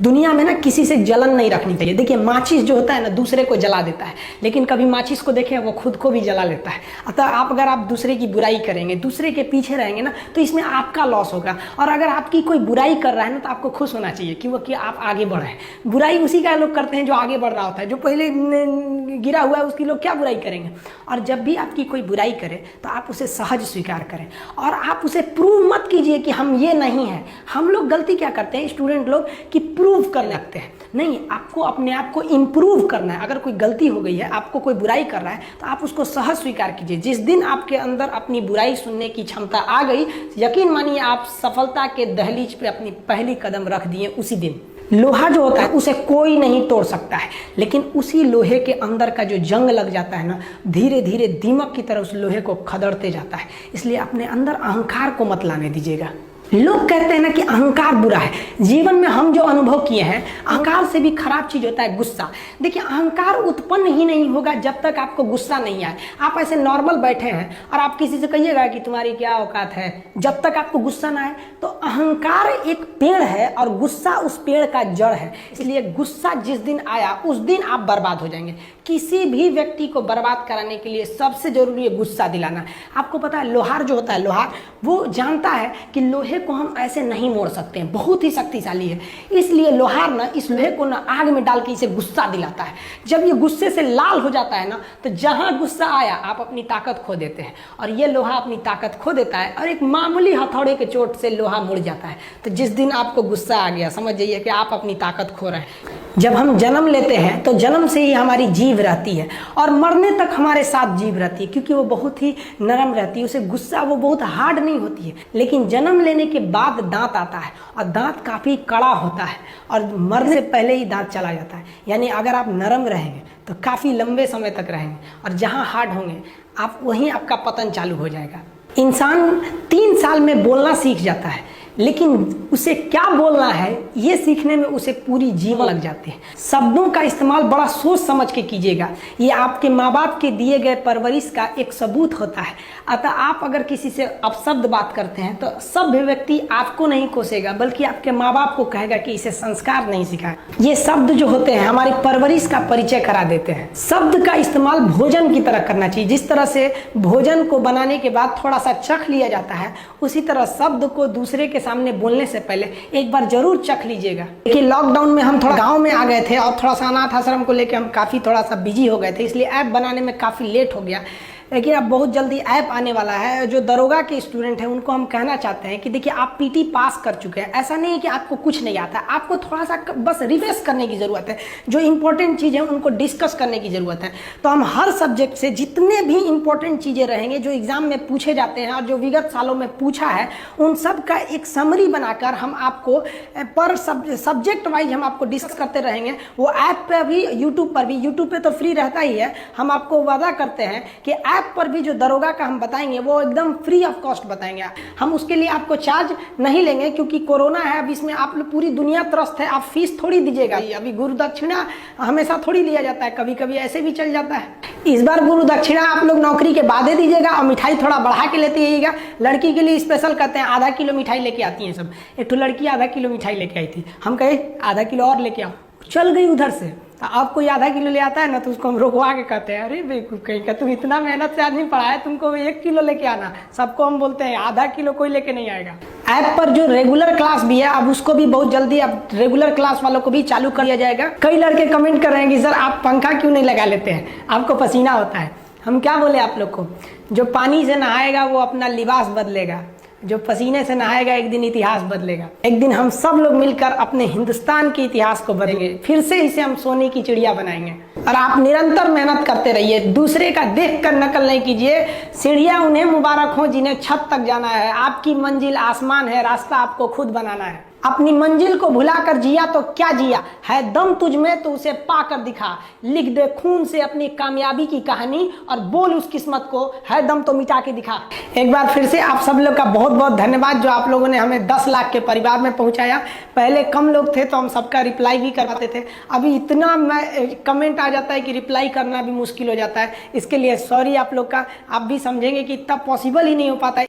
दुनिया में ना किसी से जलन नहीं रखनी चाहिए। देखिए माचिस जो होता है ना दूसरे को जला देता है, लेकिन कभी माचिस को देखें वो खुद को भी जला लेता है। अतः अगर आप दूसरे की बुराई करेंगे, दूसरे के पीछे रहेंगे ना, तो इसमें आपका लॉस होगा। और अगर आपकी कोई बुराई कर रहा है ना तो आपको खुश होना चाहिए कि आप आगे बढ़े। बुराई उसी का लोग करते हैं जो आगे बढ़ रहा होता है, जो पहले गिरा हुआ है उसकी लोग क्या बुराई करेंगे। और जब भी आपकी कोई बुराई करे तो आप उसे सहज स्वीकार करें और आप उसे प्रूव मत कीजिए कि हम ये नहीं है। हम लोग गलती क्या करते हैं स्टूडेंट लोग कि प्रूव कर लगते हैं। नहीं, आपको अपने आप को इम्प्रूव करना है। अगर कोई गलती हो गई है, आपको कोई बुराई कर रहा है, तो आप उसको सहज स्वीकार कीजिए। जिस दिन आपके अंदर अपनी बुराई सुनने की क्षमता आ गई, यकीन मानिए आप सफलता के दहलीज पे अपनी पहली कदम रख दिए उसी दिन। लोहा जो होता है उसे कोई नहीं तोड़ सकता है, लेकिन उसी लोहे के अंदर का जो जंग लग जाता है ना, धीरे धीरे दीमक की तरह उस लोहे को खदड़ते जाता है। इसलिए अपने अंदर अहंकार को मत लाने दीजिएगा। लोग कहते हैं ना कि अहंकार बुरा है। जीवन में हम जो अनुभव किए हैं, अहंकार से भी खराब चीज होता है गुस्सा। देखिए अहंकार उत्पन्न ही नहीं होगा जब तक आपको गुस्सा नहीं आए। आप ऐसे नॉर्मल बैठे हैं और आप किसी से कहिएगा कि तुम्हारी क्या औकात है, जब तक आपको गुस्सा ना आए। तो अहंकार एक पेड़ है और गुस्सा उस पेड़ का जड़ है। इसलिए गुस्सा जिस दिन आया उस दिन आप बर्बाद हो जाएंगे। किसी भी व्यक्ति को बर्बाद कराने के लिए सबसे जरूरी है गुस्सा दिलाना। आपको पता है लोहार जो होता है, लोहार वो जानता है कि लोहे को हम ऐसे नहीं मोड़ सकते हैं, बहुत ही शक्तिशाली है। इसलिए लोहार ना इस लोहे को ना आग में डाल के इसे गुस्सा दिलाता है। जब ये गुस्से से लाल हो जाता है ना, तो जहां गुस्सा आया आप अपनी ताकत खो देते हैं। और ये लोहा अपनी ताकत खो देता है और एक मामूली हथौड़े के चोट से लोहा मुड़ जाता है। तो जिस दिन आपको गुस्सा आ गया, समझ जाइए कि आप अपनी ताकत खो रहे हैं। जब हम जन्म लेते हैं तो जन्म से ही हमारी जीभ रहती है और मरने तक हमारे साथ जीभ रहती है, क्योंकि वो बहुत ही नरम रहती है। उसे गुस्सा वो बहुत हार्ड नहीं होती है। लेकिन जन्म लेने के बाद दांत आता है और दांत काफ़ी कड़ा होता है और मरने से पहले ही दांत चला जाता है। यानी अगर आप नरम रहेंगे तो काफ़ी लंबे समय तक रहेंगे, और जहाँ हार्ड होंगे आप वहीं आपका पतन चालू हो जाएगा। इंसान 3 साल में बोलना सीख जाता है, लेकिन उसे क्या बोलना है ये सीखने में उसे पूरी जीवन लग जाती है। शब्दों का इस्तेमाल बड़ा सोच समझ के कीजिएगा। ये आपके माँ बाप के दिए गए परवरिश का एक सबूत होता है। अतः आप अगर किसी से अपशब्द बात करते हैं तो सभ्य व्यक्ति आपको नहीं कोसेगा, बल्कि आपके माँ बाप को कहेगा कि इसे संस्कार नहीं सिखाया। ये शब्द जो होते हैं हमारी परवरिश का परिचय करा देते हैं। शब्द का इस्तेमाल भोजन की तरह करना चाहिए। जिस तरह से भोजन को बनाने के बाद थोड़ा सा चख लिया जाता है, उसी तरह शब्द को दूसरे के सामने बोलने से पहले एक बार जरूर चख लीजिएगा। देखिए लॉकडाउन में हम थोड़ा गांव में आ गए थे और थोड़ा सा अनाथ आश्रम को लेकर हम काफ़ी थोड़ा सा बिजी हो गए थे, इसलिए ऐप बनाने में काफ़ी लेट हो गया। लेकिन अब बहुत जल्दी ऐप आने वाला है। जो दरोगा के स्टूडेंट हैं उनको हम कहना चाहते हैं कि देखिए आप पीटी पास कर चुके हैं। ऐसा नहीं है कि आपको कुछ नहीं आता है, आपको थोड़ा सा बस रिवाइज करने की ज़रूरत है। जो इंपॉर्टेंट चीज़ है उनको डिस्कस करने की ज़रूरत है। तो हम हर सब्जेक्ट से जितने भी इंपॉर्टेंट चीज़ें रहेंगे जो एग्जाम में पूछे जाते हैं और जो विगत सालों में पूछा है, उन सब का एक समरी बनाकर हम आपको पर सब्जेक्ट वाइज हम आपको डिस्कस करते रहेंगे। वो ऐप पे भी, यूट्यूब पर भी, यूट्यूब पे तो फ्री रहता ही है। हम आपको वादा करते हैं कि ऐप पर भी जो दरोगा का हम बताएंगे वो एकदम फ्री ऑफ कॉस्ट बताएंगे। हम उसके लिए आपको चार्ज नहीं लेंगे, क्योंकि कोरोना है। अब इसमें आप पूरी दुनिया त्रस्त है, आप फीस थोड़ी दीजिएगा। अभी गुरु दक्षिणा हमेशा थोड़ी लिया जाता है, कभी कभी ऐसे भी चल जाता है। इस बार गुरु दक्षिणा आप लोग नौकरी के बाद दे दीजिएगा और मिठाई थोड़ा बढ़ा के लेते आइएगा। लड़की के लिए स्पेशल कहते हैं, आधा किलो मिठाई लेके आती हैं सब। एक तो लड़की आधा किलो मिठाई लेके आई थी, हम कहे आधा किलो और लेके आओ, चल गई उधर से। तो आप कोई आधा किलो ले आता है ना तो उसको हम रोकवा के कहते हैं, अरे बेवकूफ कहीं का, तुम इतना मेहनत से आदमी पढ़ा है, तुमको 1 किलो लेके आना। सबको हम बोलते हैं आधा किलो कोई लेके नहीं आएगा। ऐप पर जो रेगुलर क्लास भी है, अब उसको भी बहुत जल्दी अब रेगुलर क्लास वालों को भी चालू कर दिया जाएगा। कई लड़के कमेंट कर रहे हैं कि सर आप पंखा क्यों नहीं लगा लेते हैं, आपको पसीना होता है। हम क्या बोले आप लोग को, जो पानी से नहाएगा वो अपना लिबास बदलेगा, जो पसीने से नहाएगा एक दिन इतिहास बदलेगा। एक दिन हम सब लोग मिलकर अपने हिंदुस्तान के इतिहास को बदलेंगे, फिर से इसे हम सोने की चिड़िया बनाएंगे। और आप निरंतर मेहनत करते रहिए, दूसरे का देखकर नकल नहीं कीजिए। सीढ़ियां उन्हें मुबारक हो जिन्हें छत तक जाना है। आपकी मंजिल आसमान है, रास्ता आपको खुद बनाना है। अपनी मंजिल को भुलाकर जिया तो क्या जिया, है दम तुझ में तो उसे पाकर दिखा। लिख दे खून से अपनी कामयाबी की कहानी और बोल उस किस्मत को, है दम तो मिटा के दिखा। एक बार फिर से आप सब लोग का बहुत बहुत धन्यवाद, जो आप लोगों ने हमें 10 लाख के परिवार में पहुंचाया। पहले कम लोग थे तो हम सबका रिप्लाई भी करवाते थे, अभी इतना कमेंट आ जाता है कि रिप्लाई करना भी मुश्किल हो जाता है। इसके लिए सॉरी आप लोग का। आप भी समझेंगे कि इतना पॉसिबल ही नहीं हो पाता है।